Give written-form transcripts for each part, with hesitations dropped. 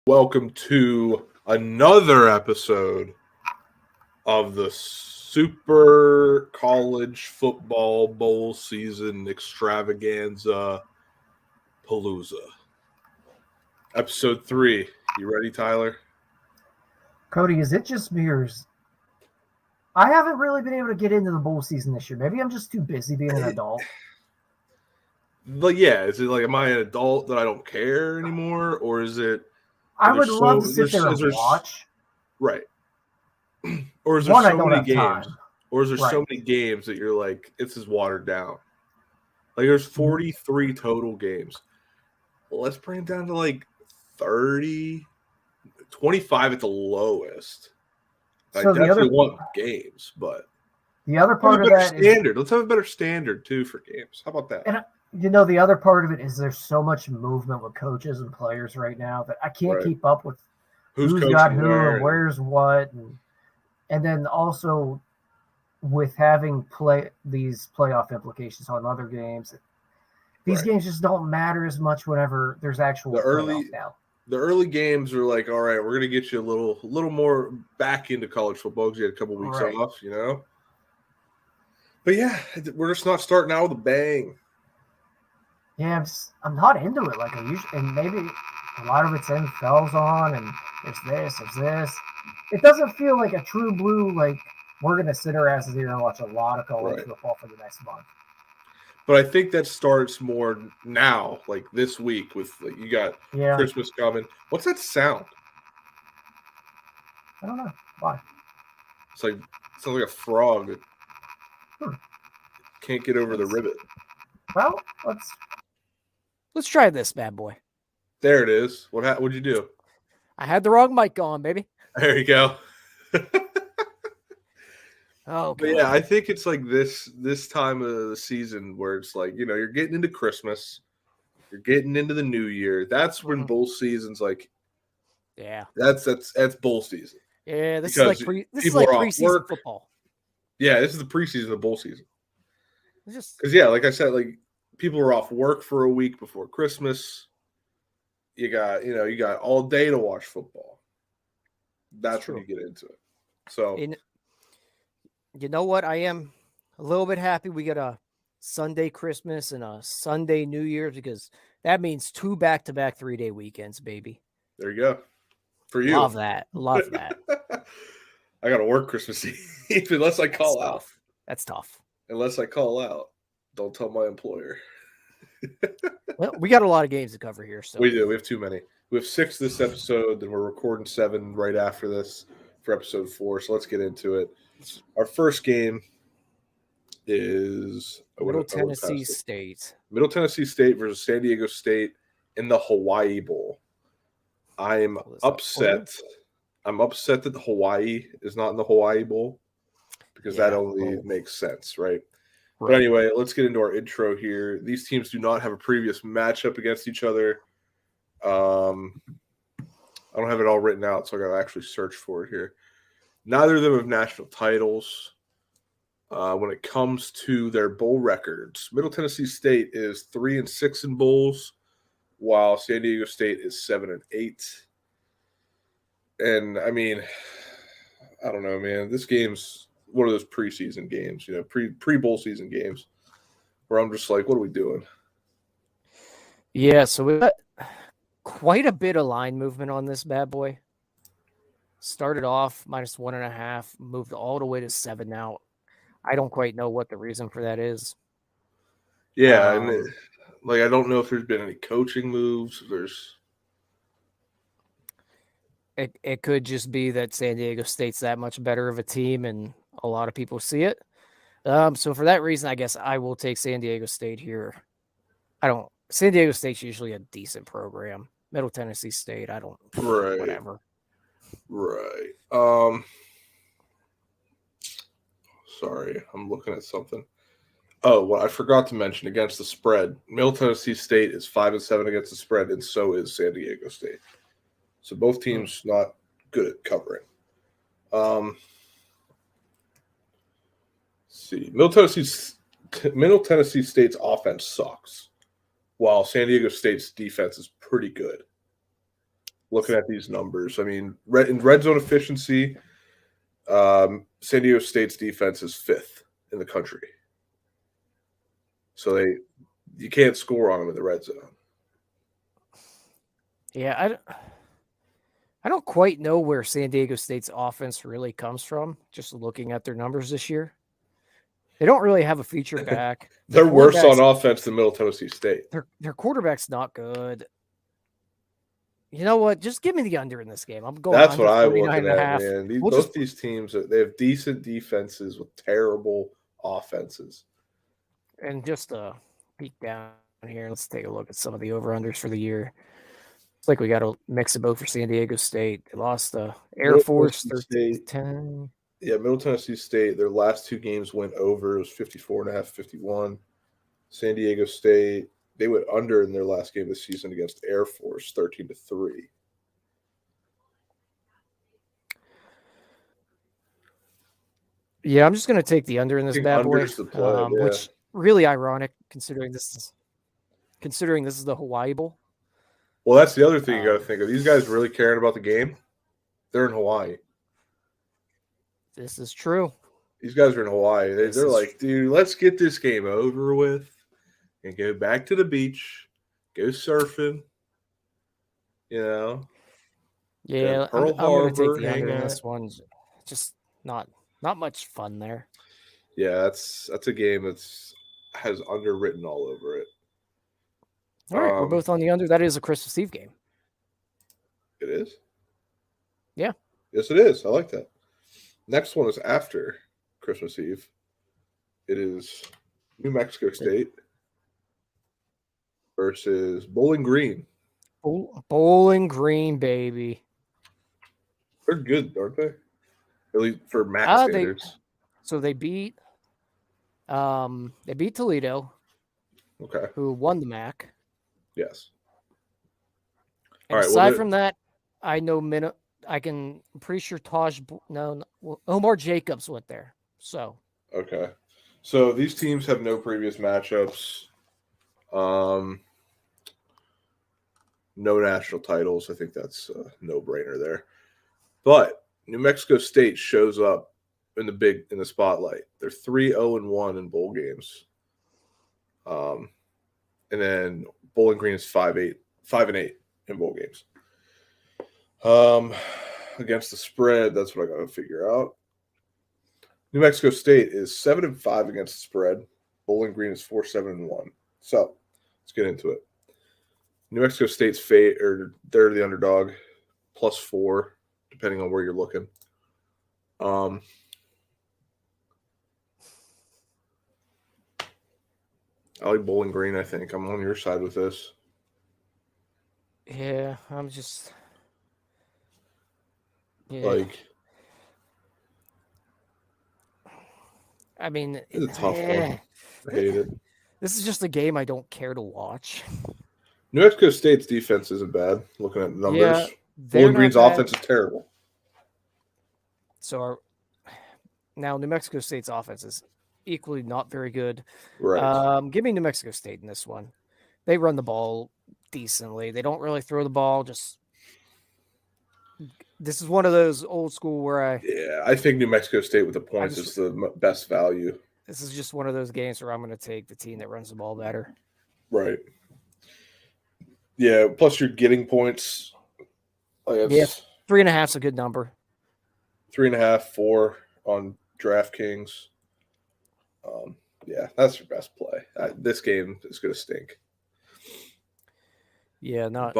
Welcome to another episode of the Super College Football Bowl Season Extravaganza Palooza. Episode 3. You ready, Tyler? Cody, is it just me or I haven't really been able to get into the bowl season this year. Maybe I'm just too busy being an adult. But yeah, is it like, am I an adult that I don't care anymore? Or is it... I would love to sit there and watch. Right. Or is there so many games? Time. Or is there so many games that you're like, this is watered down? Like, there's 43 total games. Well, let's bring it down to like 30, 25 at the lowest. I definitely want games, but the other part of that standard. Let's have a better standard too for games. How about that? And the other part of it is there's so much movement with coaches and players right now that I can't keep up with who's got who and where's what, and then also with having these playoff implications on other games. These games just don't matter as much whenever there's actual playoff now. The early games are like, all right, we're going to get you a little more back into college football because you had a couple weeks off, you know? But yeah, we're just not starting out with a bang. Yeah, I'm not into it like I usually, and maybe a lot of it's NFL's on, and there's this. It doesn't feel like a true blue, like we're going to sit our asses here and watch a lot of college football for the next month. But I think that starts more now, like this week with you got Christmas coming. What's that sound? I don't know. Why? It sounds like a frog that can't get over the rivet. Well, let's try this bad boy. There it is. What'd you do? I had the wrong mic on, baby. There you go. Oh, but yeah, I think it's like this time of the season where it's like, you know, you're getting into Christmas, you're getting into the new year. That's when bowl season's like, that's bowl season. Yeah, this is like preseason football. Yeah, this is the preseason of bowl season. Because like I said, like people are off work for a week before Christmas. You got all day to watch football. That's when you get into it. So. You know what? I am a little bit happy we get a Sunday Christmas and a Sunday New Year's because that means 2 back-to-back 3-day weekends, baby. There you go. For you. Love that. I got to work Christmas Eve unless I call out. That's tough. Unless I call out. Don't tell my employer. Well, we got a lot of games to cover here. So we do. We have too many. We have 6 this episode, then we're recording 7 right after this for episode 4. So let's get into it. Our first game is Middle Tennessee State. Middle Tennessee State versus San Diego State in the Hawaii Bowl. I'm upset. I'm upset that the Hawaii is not in the Hawaii Bowl because that only makes sense, right? But anyway, let's get into our intro here. These teams do not have a previous matchup against each other. I don't have it all written out, so I got to actually search for it here. Neither of them have national titles. When it comes to their bowl records, Middle Tennessee State is 3-6 in bowls, while San Diego State is 7-8. And I mean, I don't know, man. This game's one of those preseason games, pre-bowl season games, where I'm just like, what are we doing? Yeah, so we got quite a bit of line movement on this bad boy. Started off -1.5, moved all the way to 7 now. I don't quite know what the reason for that is. Yeah, and I don't know if there's been any coaching moves. It could just be that San Diego State's that much better of a team, and a lot of people see it. So for that reason, I guess I will take San Diego State here. San Diego State's usually a decent program. Middle Tennessee State, whatever. Right. Sorry, I'm looking at something. Oh, well, I forgot to mention against the spread. Middle Tennessee State is 5-7 against the spread, and so is San Diego State. So both teams not good at covering. See, Middle Tennessee State's offense sucks, while San Diego State's defense is pretty good. looking at these numbers. I mean, in red zone efficiency, San Diego State's defense is 5th in the country. So you can't score on them in the red zone. Yeah, I don't quite know where San Diego State's offense really comes from, just looking at their numbers this year. They don't really have a feature back. They're worse on offense than Middle Tennessee State. Their quarterback's not good. You know what? Just give me the under in this game. I'm going. That's what I'm looking at, man. Both these teams, they have decent defenses with terrible offenses. And just a peek down here, let's take a look at some of the over-unders for the year. It's like we got to mix it both for San Diego State. They lost the Air Force 13-10. Yeah, Middle Tennessee State, their last 2 games went over. It was 54.5, 51. San Diego State, they went under in their last game of the season against Air Force, 13-3. Yeah, I'm just going to take the under in this bad boy, which really ironic considering this is the Hawaii Bowl. Well, that's the other thing you got to think of. These guys really caring about the game. They're in Hawaii. This is true. These guys are in Hawaii. They're like, dude, let's get this game over with and go back to the beach, go surfing. You know. Yeah, I'm going to take the under in this one. Just not much fun there. Yeah, that's a game has underwritten all over it. All right, we're both on the under. That is a Christmas Eve game. It is? Yeah. Yes, it is. I like that. Next one is after Christmas Eve. It is New Mexico State versus Bowling Green. Bowling Green, baby. They're good, aren't they? At least for MAC standards. They beat Toledo. Okay. Who won the MAC. Yes. And aside from that, I know I'm pretty sure Omar Jacobs went there. So. Okay. So these teams have no previous matchups. No national titles. I think that's a no-brainer there. But New Mexico State shows up in the spotlight. They're 3-0-1 in bowl games. And then Bowling Green is 5-8 in bowl games. Against the spread, that's what I got to figure out. New Mexico State is 7-5 against the spread. Bowling Green is 4-7-1. So let's get into it. New Mexico State's they're the underdog, +4, depending on where you're looking. I like Bowling Green, I think. I'm on your side with this. Yeah, I'm just... Yeah. I mean... It's a tough one. I hate it. This is just a game I don't care to watch. New Mexico State's defense isn't bad, looking at the numbers. Yeah, Bowling Green's offense is terrible. So now New Mexico State's offense is equally not very good. Right. Give me New Mexico State in this one. They run the ball decently. They don't really throw the ball. This is one of those old school where I think New Mexico State with the points is the best value. This is just one of those games where I'm going to take the team that runs the ball better. Right. Yeah. Plus, you're getting points. 3.5 is a good number. 3.5, 4 on DraftKings. That's your best play. This game is going to stink. Yeah, not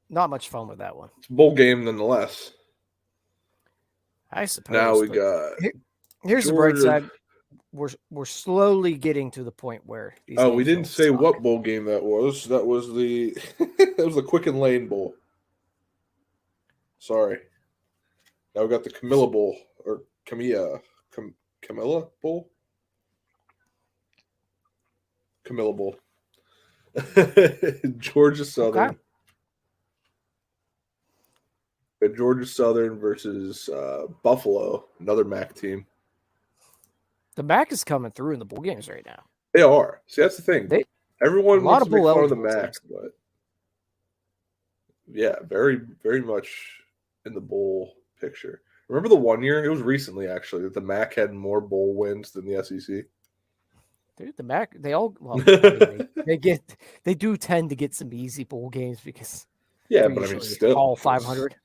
much fun with that one. It's a bowl game nonetheless. I suppose. Now we got. Here's the bright side. We're slowly getting to the point where. We didn't say what bowl game that was. That was the the Quicken Lane Bowl. Sorry. Now we got the Camella Bowl or Camella Bowl. Camella Bowl. Georgia Southern. Okay. Georgia Southern versus Buffalo, another MAC team. The MAC is coming through in the bowl games right now. They are. See, that's the thing. Everyone wants to make fun of the MAC, but Yeah, very, very much in the bowl picture. Remember the one year? It was recently, actually, that the MAC had more bowl wins than the SEC. Dude, the MAC, they all, well, I mean, they do tend to get some easy bowl games because yeah, but I mean, still all 500.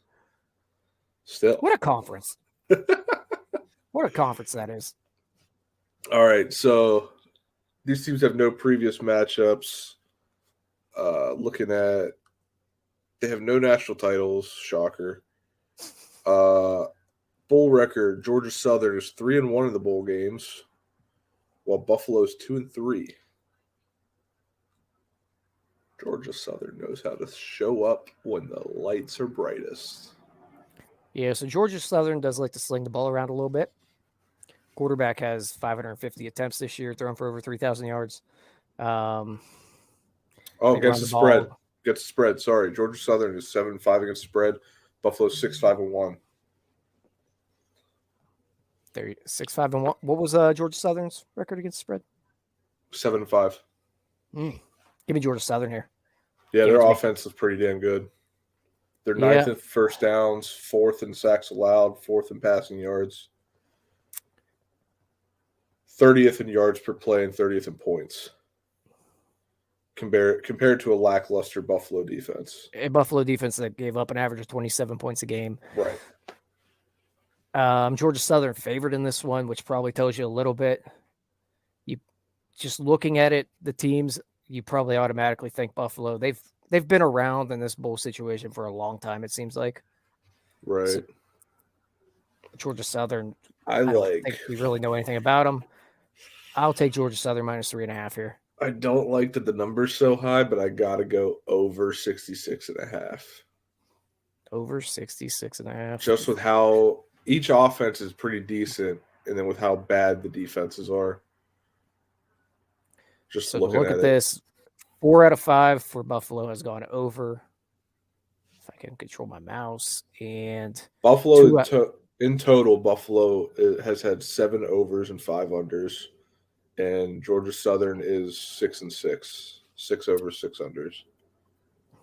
Still, what a conference! What a conference that is. All right, so these teams have no previous matchups. Looking at, they have no national titles. Shocker. Bowl record: Georgia Southern is 3-1 in the bowl games, while Buffalo's 2-3. Georgia Southern knows how to show up when the lights are brightest. Yeah, so Georgia Southern does like to sling the ball around a little bit. Quarterback has 550 attempts this year, thrown for over 3,000 yards. Against the spread. Against the spread. Sorry, Georgia Southern is 7-5 against the spread. Buffalo's 6-5-1. They're 6-5-1. What was Georgia Southern's record against the spread? 7-5. Give me Georgia Southern here. Yeah, their offense is pretty damn good. They're 9th in first downs, 4th in sacks allowed, 4th in passing yards, 30th in yards per play, and 30th in points. Compared to a lackluster Buffalo defense. A Buffalo defense that gave up an average of 27 points a game. Right. Georgia Southern favored in this one, which probably tells you a little bit. You just looking at it, the teams, you probably automatically think Buffalo. They've been around in this bowl situation for a long time, it seems like. Right. So, Georgia Southern, I don't think we really know anything about them. I'll take Georgia Southern -3.5 here. I don't like that the number's so high, but I got to go over 66.5. Over 66.5. Just with how each offense is pretty decent, and then with how bad the defenses are. Just so looking look at this. 4 out of 5 for Buffalo has gone over. If I can control my mouse. And Buffalo, in total, Buffalo has had 7 overs and 5 unders. And Georgia Southern is 6-6. 6 overs, 6 unders.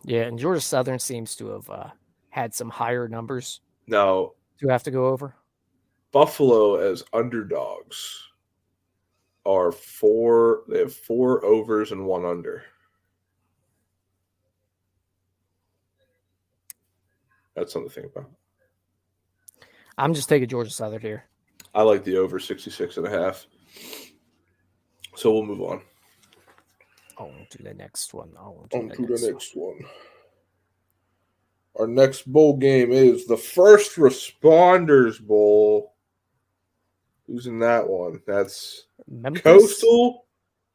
Yeah, and Georgia Southern seems to have had some higher numbers. Now, do have to go over? Buffalo as underdogs are 4. They have 4 overs and 1 under. That's something to think about. I'm just taking Georgia Southern here. I like the over 66.5. So we'll move on. On to the next one. Our next bowl game is the First Responders Bowl. Who's in that one? That's Memphis? Coastal.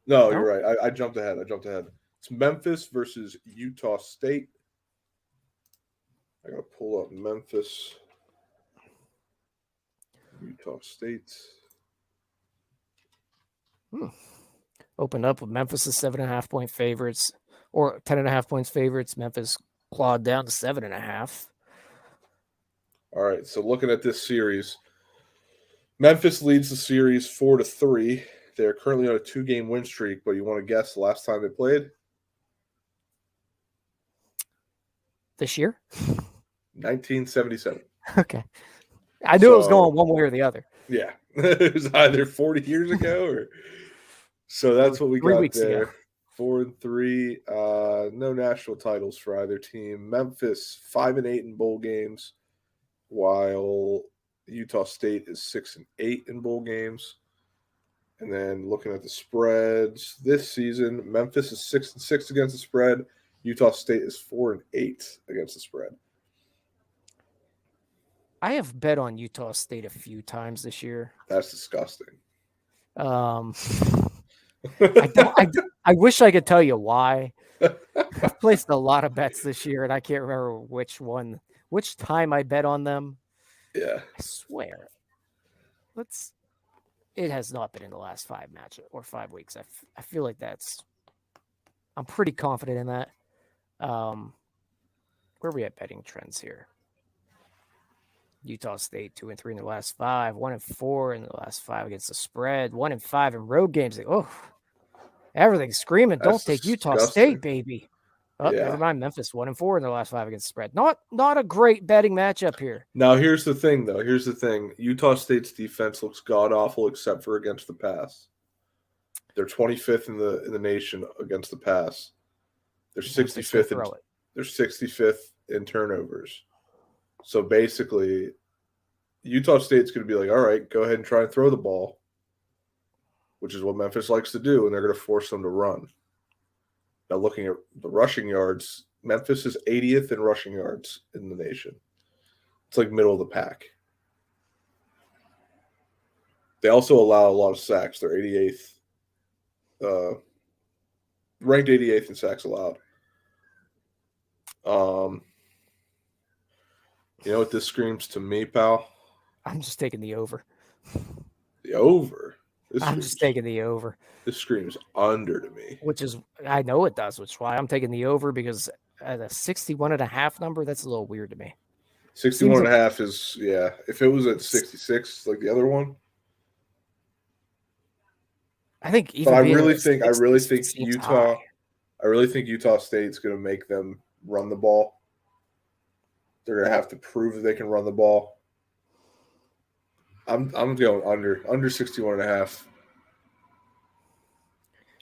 No, you're right. I jumped ahead. It's Memphis versus Utah State. I got to pull up Memphis. Utah State. Opened up with Memphis is 7.5 point favorites, or 10.5 points favorites. Memphis clawed down to 7.5. All right, so looking at this series, Memphis leads the series 4-3. They're currently on a 2-game win streak, but you want to guess the last time they played? This year? 1977. Okay. I knew it was going one way or the other. Yeah. It was either 40 years ago or so that's what we got 3 weeks there. Ago. 4-3. No national titles for either team. Memphis 5-8 in bowl games, while Utah State is 6-8 in bowl games. And then looking at the spreads this season, Memphis is 6-6 against the spread. Utah State is 4-8 against the spread. I have bet on Utah State a few times this year. That's disgusting. I wish I could tell you why. I've placed a lot of bets this year, and I can't remember which time I bet on them. Yeah. I swear. It has not been in the last 5 matches or 5 weeks. I feel like I'm pretty confident in that. Where are we at betting trends here? Utah State 2-3 in the last 5, 1-4 in the last 5 against the spread, 1-5 in road games. Everything's screaming. Don't take Utah State, baby. Oh, never mind. Memphis 1-4 in their last 5 against the spread. Not a great betting matchup here. Now, here's the thing, though. Here's the thing. Utah State's defense looks god-awful except for against the pass. They're 25th in the nation against the pass. They're 65th. They're 65th in turnovers. So basically, Utah State's going to be like, all right, go ahead and try and throw the ball, which is what Memphis likes to do, and they're going to force them to run. Now, looking at the rushing yards, Memphis is 80th in rushing yards in the nation. It's like middle of the pack. They also allow a lot of sacks. They're 88th. Ranked 88th in sacks allowed. You know what this screams to me, pal? I'm just taking the over. The over? I'm just taking the over. This screams under to me. Which is, I know it does, which is why I'm taking the over, because at a 61.5 number, that's a little weird to me. 61.5 is, yeah. If it was at 66, like the other one. I think even but I really think Utah State's going to make them run the ball. They're going to have to prove that they can run the ball. I'm going under 61.5.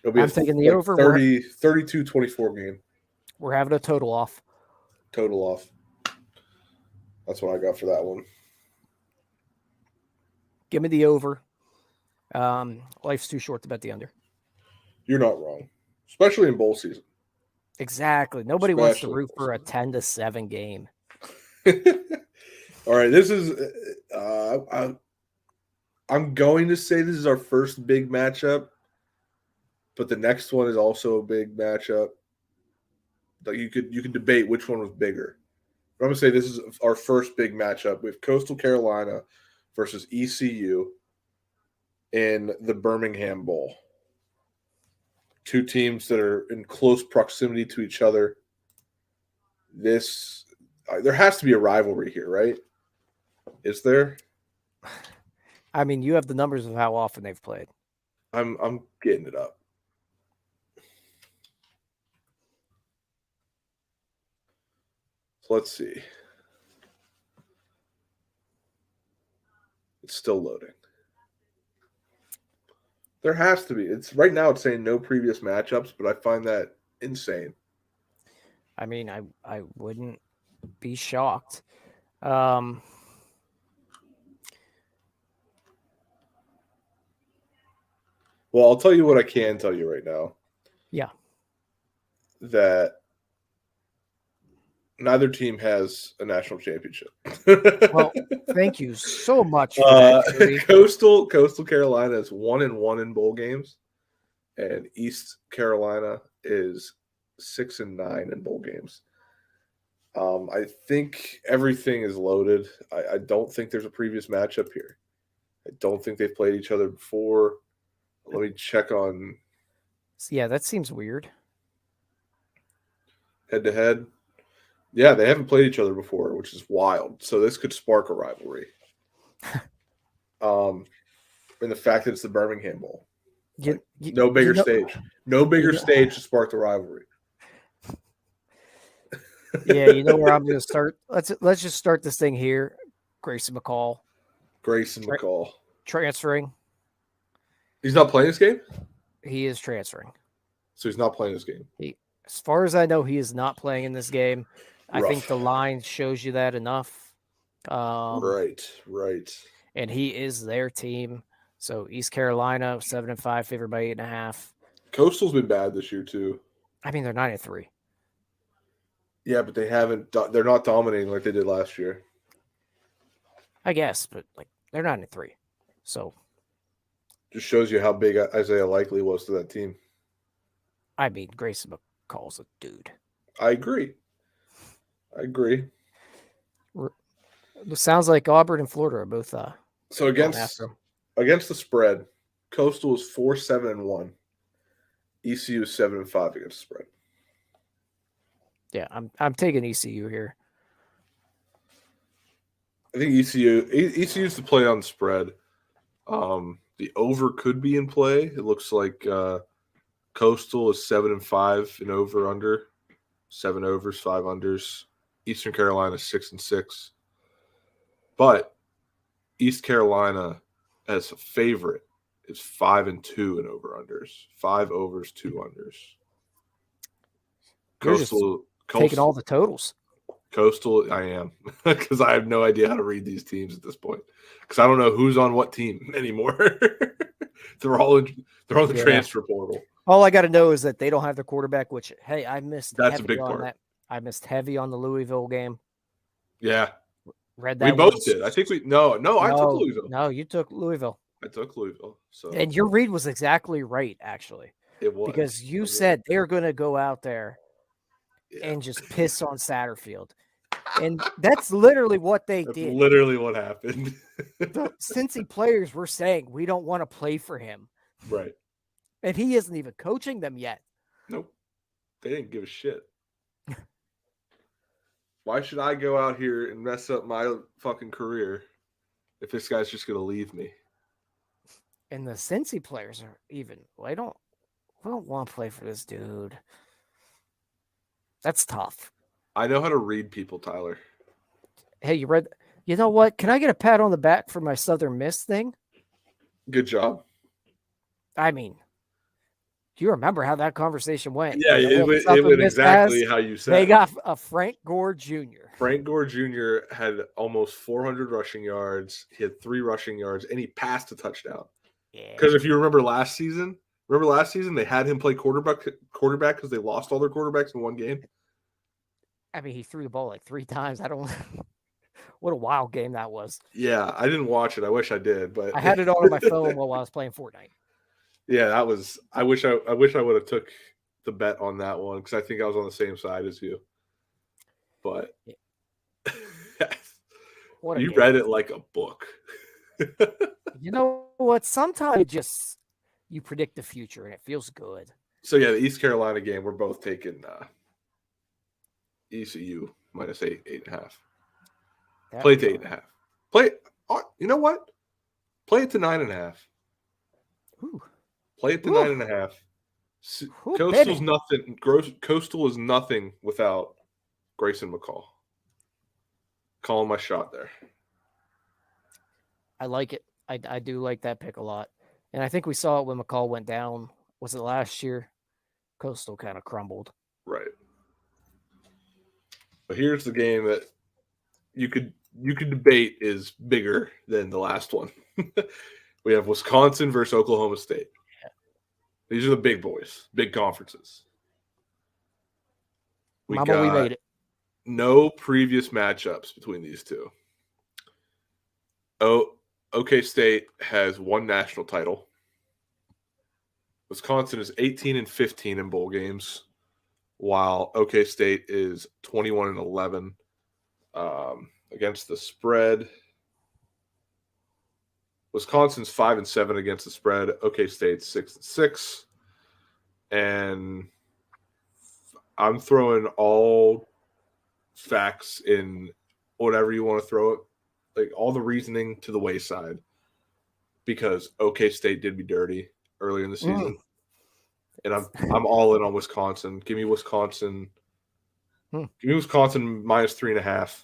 I'm taking the over. 32-24 game. We're having a total off. Total off. That's what I got for that one. Give me the over. Life's too short to bet the under. You're not wrong, especially in bowl season. Exactly. Nobody wants to root for a 10-7 game. All right, this is. I'm going to say this is our first big matchup, but the next one is also a big matchup. Like you could debate which one was bigger. But I'm gonna say this is our first big matchup. We have Coastal Carolina versus ECU in the Birmingham Bowl. Two teams that are in close proximity to each other. There has to be a rivalry here, right? Is there? I mean, you have the numbers of how often they've played. I'm getting it up. So let's see. It's still loading. There has to be. It's right now it's saying no previous matchups, but I find that insane. I mean, I wouldn't be shocked. Well, I'll tell you what I can tell you right now. Yeah. That neither team has a national championship. Well, thank you so much for that. Coastal Carolina is 1-1 in bowl games, and East Carolina is 6-9 in bowl games. I think everything is loaded. I don't think there's a previous matchup here. I don't think they've played each other before. Let me check on. Yeah, that seems weird. Head-to-head. Yeah, they haven't played each other before, which is wild. So this could spark a rivalry. And the fact that it's the Birmingham Bowl. No bigger stage. No bigger stage to spark the rivalry. Yeah, you know where I'm going to start? Let's just start this thing here. Grayson McCall. Transferring. He's not playing this game? He is transferring. So he's not playing this game? As far as I know, he is not playing in this game. Rough. I think the line shows you that enough. Right. And he is their team. So East Carolina, 7-5, favored by 8.5. Coastal's been bad this year too. I mean, they're 9-3. Yeah, but they're not dominating like they did last year. I guess, but they're 9-3. So just shows you how big Isaiah Likely was to that team. I mean, Grayson McCall's a dude. I agree. It sounds like Auburn and Florida are both. So against the spread, Coastal is 4-7-1. ECU is 7-5 against the spread. Yeah, I'm taking ECU here. I think ECU's the play on the spread. The over could be in play. It looks like Coastal is 7-5 and over under. 7 overs, 5 unders. Eastern Carolina 6-6. But East Carolina as a favorite is 5-2 in over-unders. 5 overs, 2 unders. Coastal taking all the totals. Coastal, I am. Because I have no idea how to read these teams at this point. Because I don't know who's on what team anymore. They're on the transfer portal. All I got to know is that they don't have their quarterback, which, hey, I missed. That's a big part. I missed heavy on the Louisville game. Yeah. Read that. We both did. I think no, I took Louisville. No, you took Louisville. I took Louisville. So. And your read was exactly right, actually. It was. Because you said they're going to go out there and just piss on Satterfield. And that's literally what they did. Literally what happened. The Cincy players were saying, we don't want to play for him. Right. And he isn't even coaching them yet. Nope. They didn't give a shit. Why should I go out here and mess up my fucking career if this guy's just going to leave me? And the Cincy players are even, we don't want to play for this dude. That's tough. I know how to read people, Tyler. Hey, you know what? Can I get a pat on the back for my Southern Miss thing? Good job. I mean, do you remember how that conversation went? Yeah, it went exactly how you said. They got a Frank Gore Jr. Frank Gore Jr. had almost 400 rushing yards. He had 3 rushing yards, and he passed a touchdown. Yeah. Because if you remember last season, they had him play quarterback because they lost all their quarterbacks in one game. I mean, he threw the ball like 3 times. What a wild game that was. Yeah, I didn't watch it. I wish I did, but I had it on my phone while I was playing Fortnite. Yeah, that was. I wish I would have took the bet on that one because I think I was on the same side as you. But you read it like a book. You know what? Sometimes you predict the future and it feels good. So yeah, the East Carolina game, we're both taking ECU minus 8.5. Play it to 8.5. Play. You know what? Play it to 9.5. Play it to 9.5. Coastal's nothing. Coastal is nothing without Grayson McCall. Calling my shot there. I like it. I do like that pick a lot. And I think we saw it when McCall went down. Was it last year? Coastal kind of crumbled. Right. But here's the game that you could debate is bigger than the last one. We have Wisconsin versus Oklahoma State. Yeah. These are the big boys, big conferences. We made it. No previous matchups between these two. OK State has 1 national title. Wisconsin is 18-15 in bowl games, while OK State is 21-11 against the spread. Wisconsin's 5-7 against the spread. OK State's 6-6, and I'm throwing all facts in whatever you want to throw it, like all the reasoning to the wayside, because OK State did me dirty earlier in the season, and I'm all in on Wisconsin. Give me Wisconsin. Give me Wisconsin minus 3.5.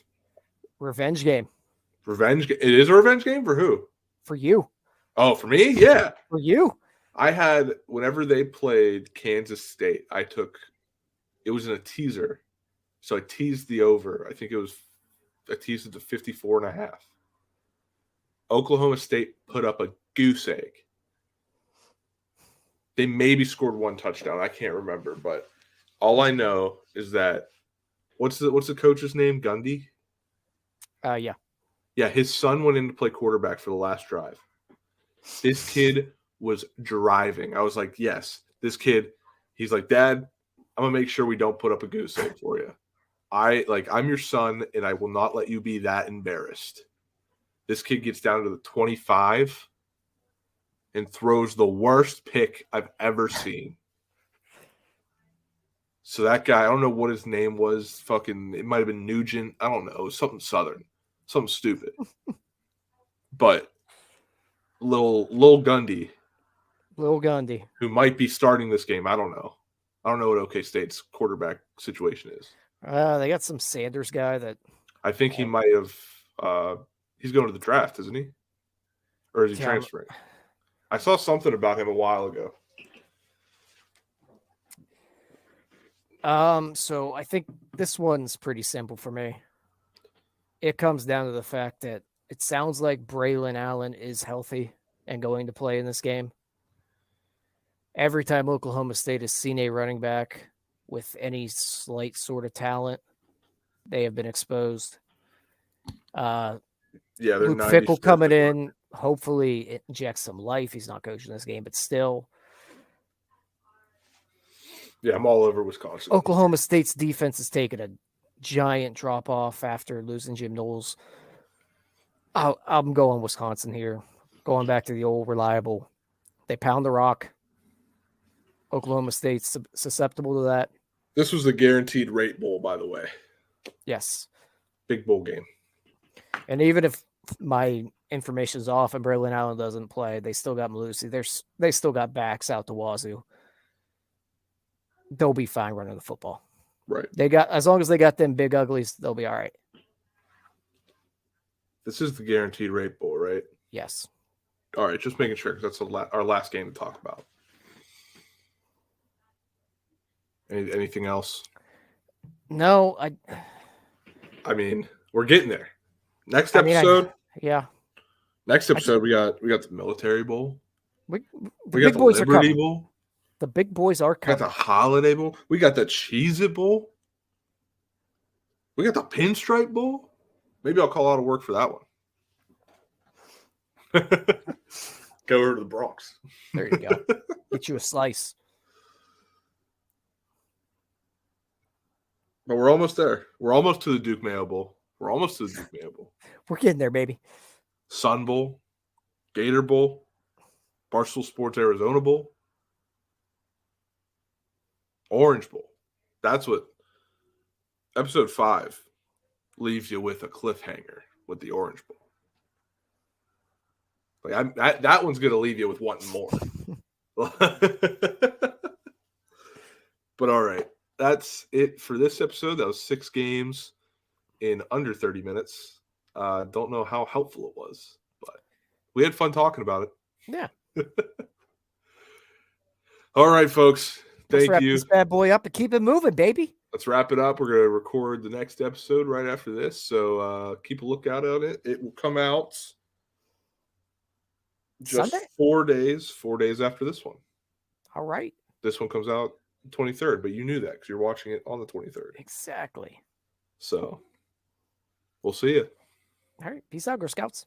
Revenge game. It is a revenge game for who? For you. Oh, for me? Yeah. For you. I had, whenever they played Kansas State, it was in a teaser. So I teased the over. I teased it to 54.5. Oklahoma State put up a goose egg. They maybe scored 1 touchdown. I can't remember, but all I know is that what's the coach's name? Gundy? Yeah. Yeah, his son went in to play quarterback for the last drive. This kid was driving. I was like, yes, this kid. He's like, Dad, I'm going to make sure we don't put up a goose egg for you. I'm your son, and I will not let you be that embarrassed. This kid gets down to the 25 and throws the worst pick I've ever seen. So that guy, I don't know what his name was. It might have been Nugent. I don't know. It was something Southern. Something stupid. But Lil Gundy. Lil Gundy. Who might be starting this game. I don't know. I don't know what OK State's quarterback situation is. They got some Sanders guy that I think he might have. He's going to the draft, isn't he? Or is he transferring? I saw something about him a while ago. So I think this one's pretty simple for me. It comes down to the fact that it sounds like Braylon Allen is healthy and going to play in this game. Every time Oklahoma State has seen a running back with any slight sort of talent, they have been exposed. They're Luke Fickell coming in. Hopefully it injects some life. He's not coaching this game, but still. Yeah, I'm all over Wisconsin. Oklahoma State's defense has taken a giant drop off after losing Jim Knowles. I'm going Wisconsin here. Going back to the old reliable. They pound the rock. Oklahoma State's susceptible to that. This was the guaranteed rate bowl, by the way. Yes. Big bowl game. And even if my information's off and Braylon Allen doesn't play, they still got Malusi. They still got backs out the wazoo. They'll be fine running the football. Right. As long as they got them big uglies, they'll be all right. This is the guaranteed rate bowl, right? Yes. All right, just making sure because that's our last game to talk about. Anything else? No, I mean, we're getting there. Next episode. Next episode, we got the Military Bowl. We got the Liberty Bowl. The big boys are coming. We got the Holiday Bowl. We got the Cheez-It Bowl. We got the Pinstripe Bowl. Maybe I'll call out of work for that one. Go over to the Bronx. There you go. Get you a slice. But we're almost there. We're almost to the Duke Mayo Bowl. We're getting there, baby. Sun Bowl, Gator Bowl, Barstool Sports Arizona Bowl, Orange Bowl. That's what episode 5 leaves you with, a cliffhanger with the Orange Bowl. Like that one's going to leave you with wanting more. But all right. That's it for this episode. That was 6 games in under 30 minutes. Don't know how helpful it was, but we had fun talking about it. Yeah. All right, folks. Let's wrap this bad boy up and keep it moving, baby. Let's wrap it up. We're going to record the next episode right after this, so keep a lookout on it. It will come out just Sunday? 4 days after this one. All right. This one comes out 23rd, but you knew that because you're watching it on the 23rd. Exactly. So we'll see you. All right. Peace out, Girl Scouts.